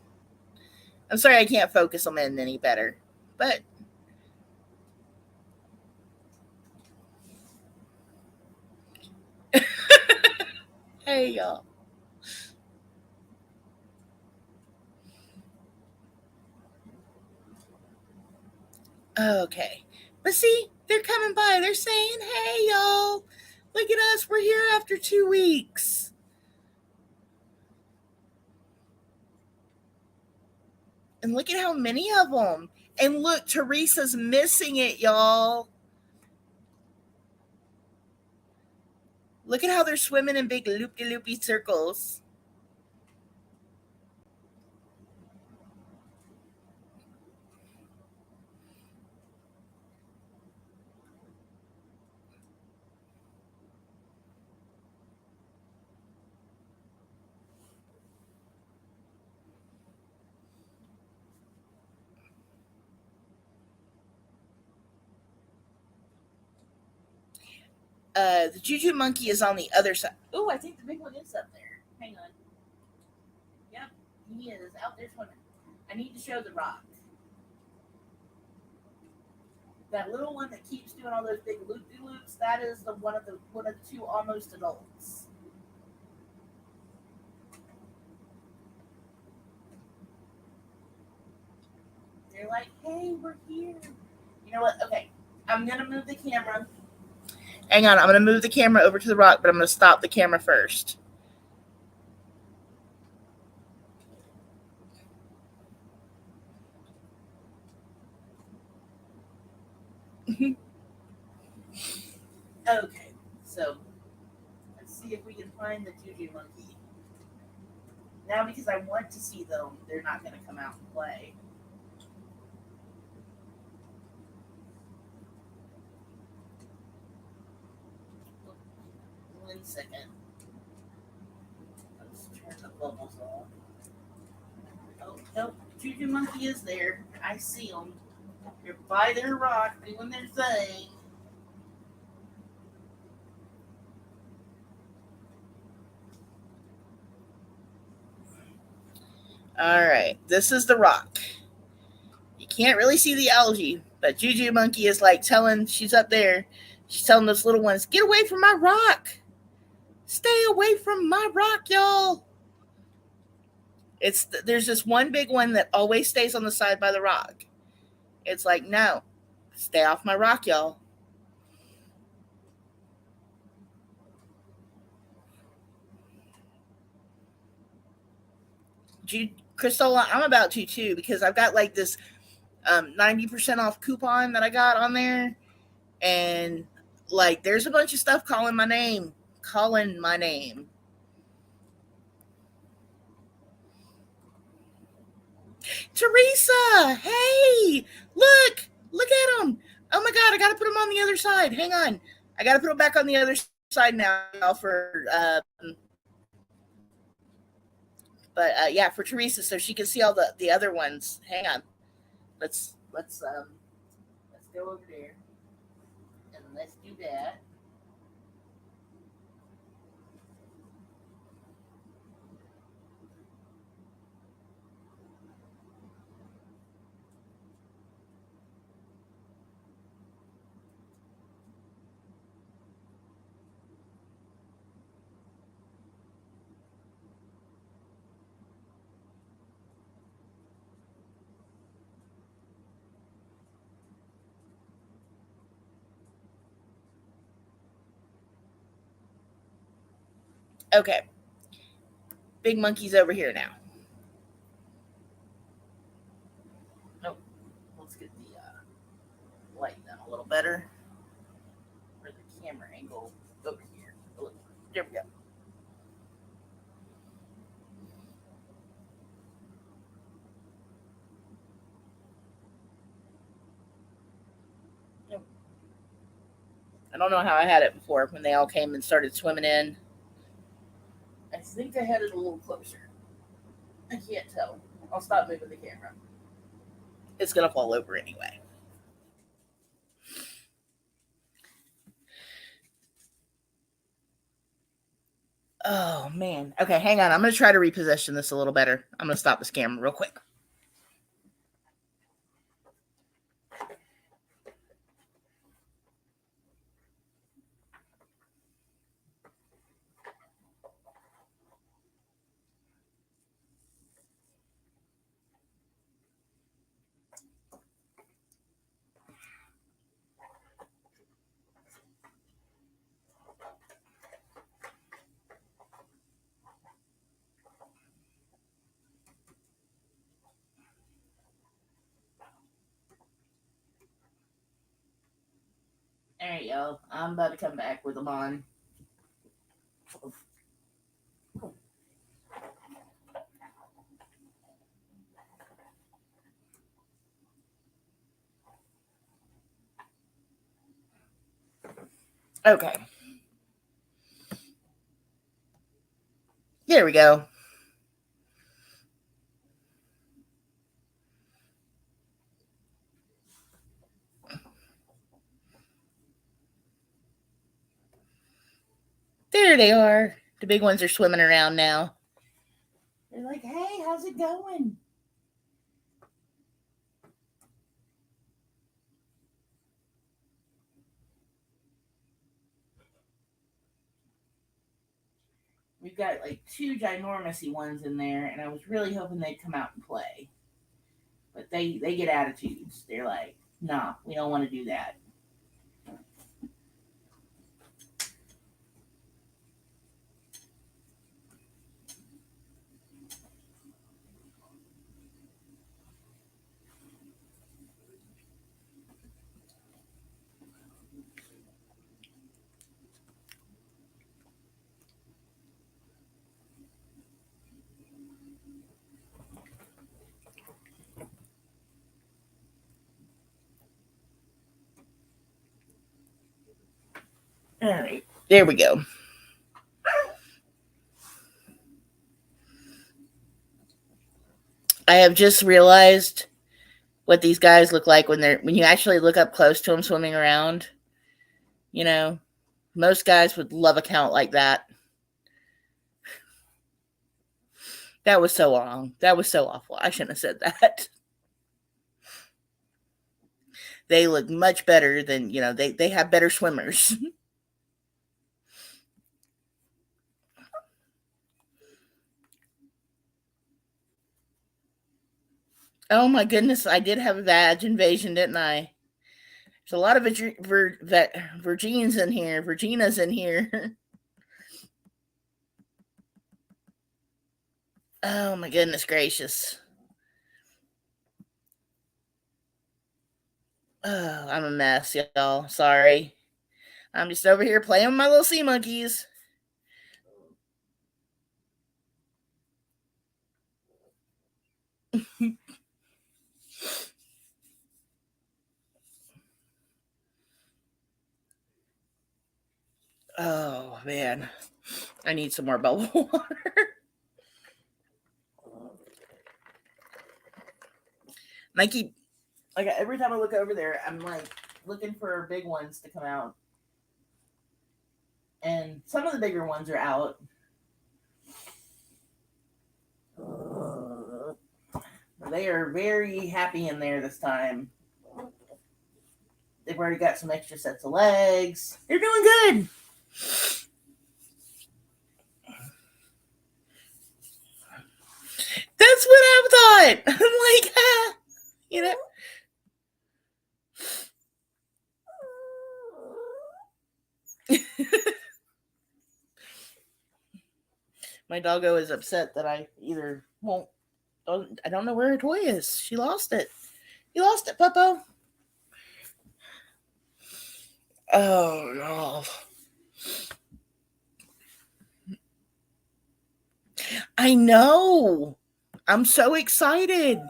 I'm sorry I can't focus them in any better. But hey, y'all. Okay. But see, they're coming by. They're saying, hey, y'all. Look at us. We're here after 2 weeks. And look at how many of them. And look, Teresa's missing it, y'all. Look at how they're swimming in big loopy-loopy circles. The Juju monkey is on the other side. Oh, I think the big one is up there. Hang on. Yep, he is out there swimming. I need to show the rock. That little one that keeps doing all those big loop-de-loops, that is one of the two almost adults. They're like, hey, we're here. You know what? Okay, I'm going to move the camera. Hang on, I'm going to move the camera over to the rock, but I'm going to stop the camera first. Okay, so let's see if we can find the Juju monkey. Now, because I want to see them, they're not going to come out and play. 1 second. Let's turn the bubbles off. Oh, nope. Juju Monkey is there. I see them. They're by their rock doing their thing. Alright, this is the rock. You can't really see the algae, but Juju Monkey is like telling, she's up there, she's telling those little ones, get away from my rock. Stay away from my rock, y'all. There's this one big one that always stays on the side by the rock. It's like, no, stay off my rock, y'all. Crystal, I'm about to too, because I've got like this 90% off coupon that I got on there, and like there's a bunch of stuff calling my name. Teresa, hey, look at them. Oh my god, I gotta put them on the other side. Hang on, I gotta put them back on the other side now for yeah, for Teresa, so she can see all the other ones. Hang on, let's go over there and let's do that. Okay, Big Monkey's over here now. Nope. Let's get the light down a little better. Where the camera angle over here. Oh, there we go. Yep. I don't know how I had it before when they all came and started swimming in. I think I had it a little closer. I can't tell. I'll stop moving the camera. It's going to fall over anyway. Oh, man. Okay, hang on. I'm going to try to reposition this a little better. I'm going to stop this camera real quick. All right, y'all. I'm about to come back with them on. Okay. There we go. There they are. The big ones are swimming around now. They're like, hey, how's it going? We've got like 2 ginormousy ones in there, and I was really hoping they'd come out and play. But they get attitudes. They're like, nah, we don't want to do that. All right, there we go. I have just realized what these guys look like when you actually look up close to them swimming around. You know, most guys would love a count like that. That was so wrong. That was so awful. I shouldn't have said that. They look much better than, they have better swimmers. Oh my goodness, I did have a vag invasion, didn't I? There's a lot of Virginians in here. Virginia's in here. Oh my goodness gracious. Oh, I'm a mess, y'all. Sorry. I'm just over here playing with my little sea monkeys. Oh man, I need some more bubble water. And I keep, like, every time I look over there, I'm like looking for big ones to come out, and some of the bigger ones are out. They are very happy in there this time. They've already got some extra sets of legs. They're doing good. That's what I thought. I'm like, you know. My doggo is upset that I either won't. I don't know where her toy is. She lost it. You lost it, Puppo. Oh no. I know. I'm so excited.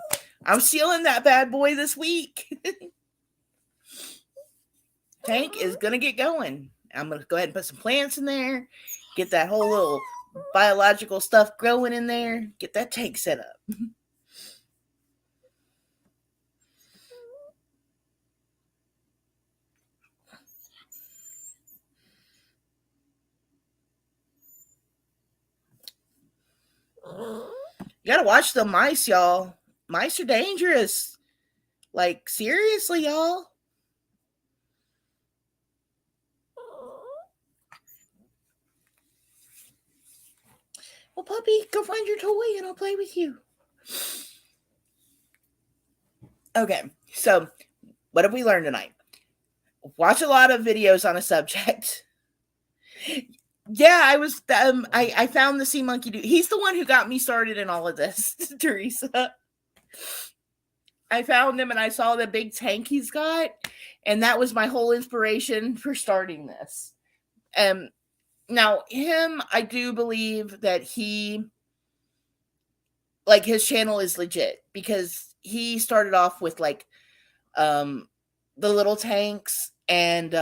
I'm sealing that bad boy this week. Tank is going to get going. I'm going to go ahead and put some plants in there. Get that whole little biological stuff growing in there. Get that tank set up. You gotta watch the mice, y'all. Mice are dangerous. Like, seriously, y'all. Well, puppy, go find your toy and I'll play with you. Okay, so what have we learned tonight? Watch a lot of videos on a subject. Yeah, I was. I found the Seamonkey dude. He's the one who got me started in all of this, Teresa. I found him and I saw the big tank he's got, and that was my whole inspiration for starting this. Now him, I do believe that he, like, his channel is legit because he started off with like the little tanks and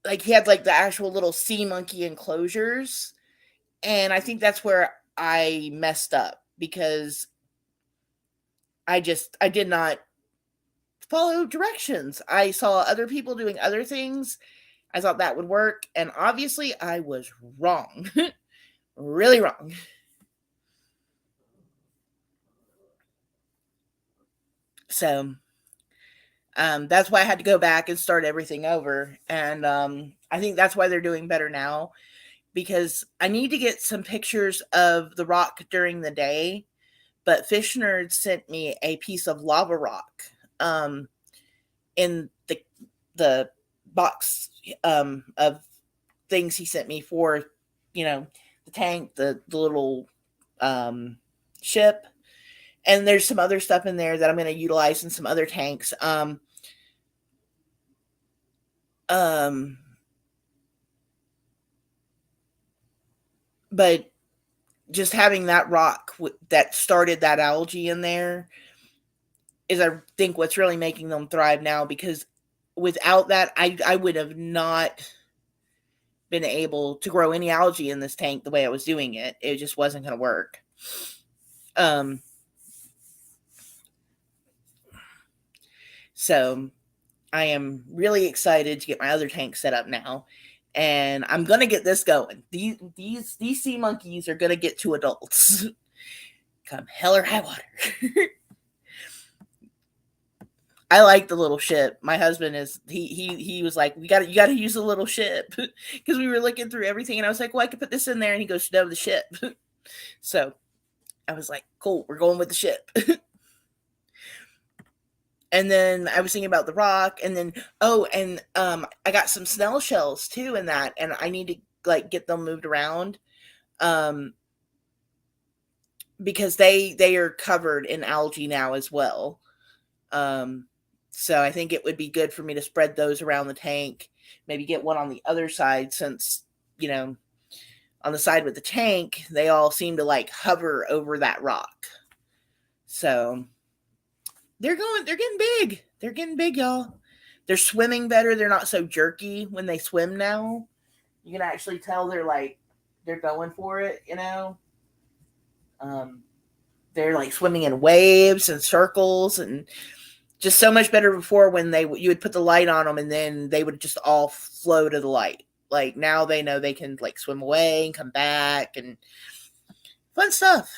like he had like the actual little sea monkey enclosures. And I think that's where I messed up because I did not follow directions. I saw other people doing other things. I thought that would work. And obviously I was wrong. Really wrong. So that's why I had to go back and start everything over. And I think that's why they're doing better now, because I need to get some pictures of the rock during the day. But Fish Nerd sent me a piece of lava rock in the box of things he sent me for, the tank, the little ship. And there's some other stuff in there that I'm going to utilize in some other tanks. But just having that rock that started that algae in there is, I think, what's really making them thrive now, because without that, I would have not been able to grow any algae in this tank the way I was doing it. It just wasn't going to work. So I am really excited to get my other tank set up now, and I'm gonna get this going. These sea monkeys are gonna get to adults, come hell or high water. I like the little ship. My husband is he was like, you gotta use the little ship, because we were looking through everything, and I was like, well, I could put this in there, and he goes, no, the ship. So I was like, cool, we're going with the ship. And then I was thinking about the rock, and then I got some snail shells too in that, and I need to like get them moved around, because they are covered in algae now as well. So I think it would be good for me to spread those around the tank. Maybe get one on the other side, since on the side with the tank they all seem to like hover over that rock. So they're getting big. They're getting big, y'all. They're swimming better. They're not so jerky when they swim now. You can actually tell they're going for it, They're like swimming in waves and circles, and just so much better before when you would put the light on them and then they would just all flow to the light. Like now they know they can like swim away and come back, and fun stuff.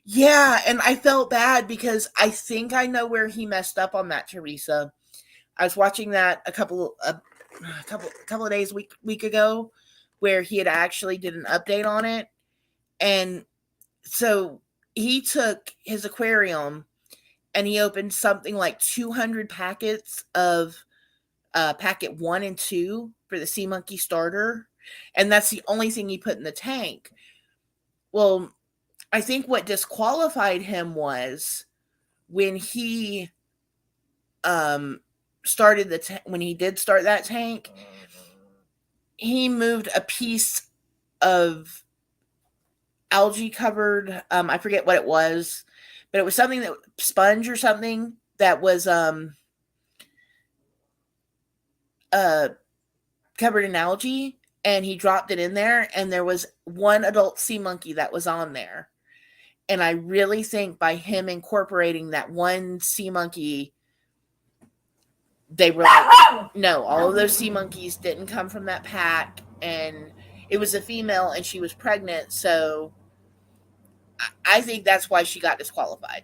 Yeah, and I felt bad because I think I know where he messed up on that, Teresa. I was watching that a couple of days week ago, where he had actually did an update on it, and so he took his aquarium and he opened something like 200 packets of packet 1 and 2 for the Seamonkey starter, and that's the only thing he put in the tank. Well, I think what disqualified him was when he started when he did start that tank, he moved a piece of algae covered, I forget what it was, but it was something that sponge or something that was covered in algae, and he dropped it in there, and there was one adult sea monkey that was on there. And I really think by him incorporating that one sea monkey, they were like, no, all of those sea monkeys didn't come from that pack, and it was a female and she was pregnant, so I think that's why she got disqualified.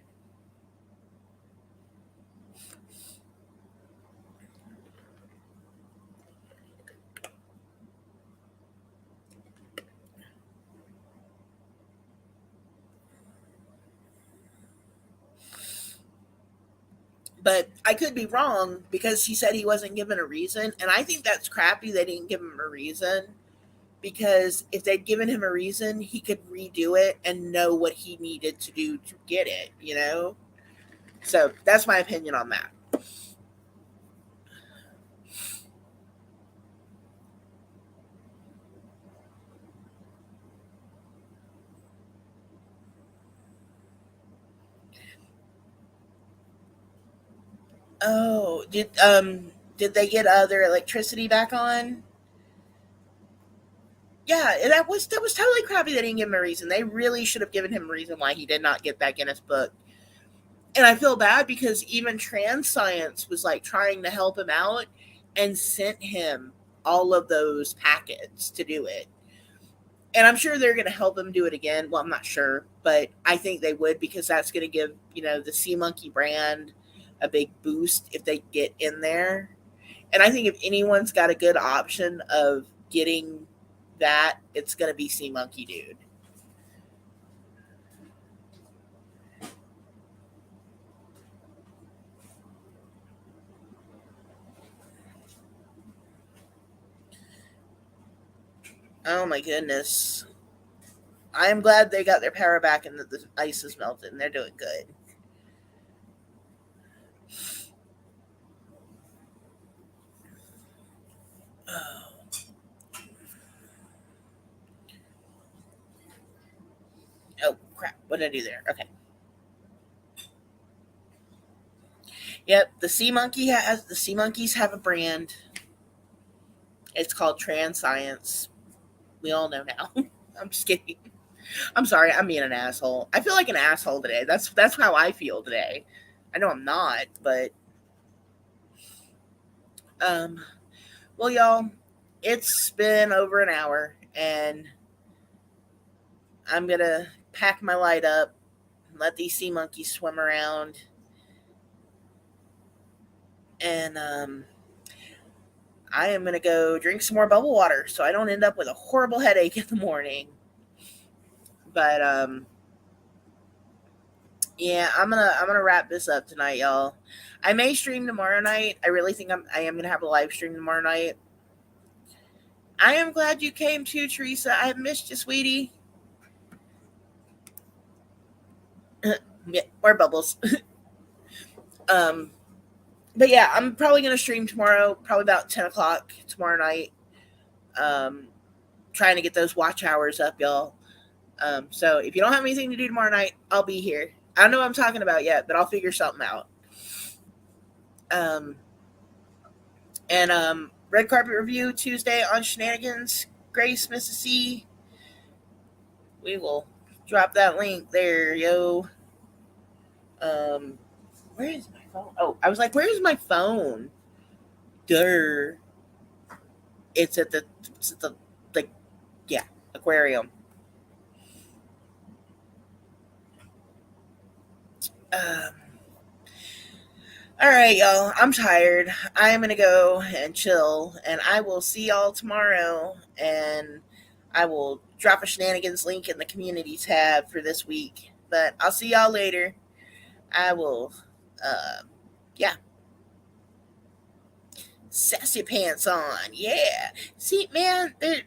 But I could be wrong, because he said he wasn't given a reason. And I think that's crappy they didn't give him a reason. Because if they'd given him a reason, he could redo it and know what he needed to do to get it, So that's my opinion on that. Oh, did they get their electricity back on? Yeah, that was totally crappy they didn't give him a reason. They really should have given him a reason why he did not get that Guinness book. And I feel bad because even Trans Science was like trying to help him out and sent him all of those packets to do it. And I'm sure they're going to help him do it again. Well, I'm not sure, but I think they would, because that's going to give, the Seamonkey brand a big boost if they get in there. And I think if anyone's got a good option of getting that, it's going to be Seamonkey, dude. Oh my goodness. I am glad they got their power back and that the ice is melted, and they're doing good. Oh crap, what did I do there? Okay. Yep, the Seamonkeys have a brand. It's called trans science. We all know now. I'm just kidding. I'm sorry. I'm being an asshole. I feel like an asshole today. That's how I feel today. I know I'm not, but well, y'all, it's been over an hour, and I'm gonna pack my light up, let these sea monkeys swim around, and I am gonna go drink some more bubble water so I don't end up with a horrible headache in the morning. But yeah, I'm gonna wrap this up tonight, y'all. I may stream tomorrow night. I really think I am gonna have a live stream tomorrow night. I am glad you came too, Teresa. I missed you, sweetie. Yeah, more bubbles. But yeah, I'm probably gonna stream tomorrow, probably about 10 o'clock tomorrow night. Trying to get those watch hours up, y'all. So if you don't have anything to do tomorrow night, I'll be here. I don't know what I'm talking about yet, but I'll figure something out. And red carpet review Tuesday on Shenanigans. Grace, Mrs. C. We will drop that link there, yo. Where is my phone? Oh, I was like, where's my phone? Durr. It's at the aquarium. Um, all right, y'all. I'm tired. I am gonna go and chill, and I will see y'all tomorrow. And I will drop a Shenanigans link in the community tab for this week. But I'll see y'all later. I will, yeah. Sassy pants on, yeah. See, man, there's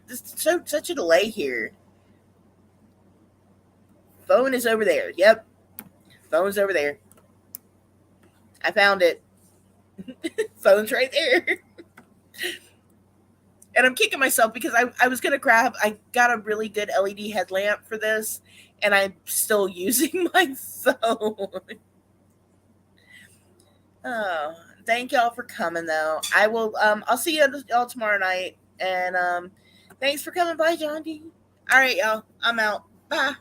such a delay here. Phone is over there. Yep, phone's over there. I found it. Phone's right there. And I'm kicking myself because I was going to I got a really good LED headlamp for this, and I'm still using my phone. Oh, thank y'all for coming, though. I'll see y'all tomorrow night. And thanks for coming by, John D. All right, y'all. I'm out. Bye.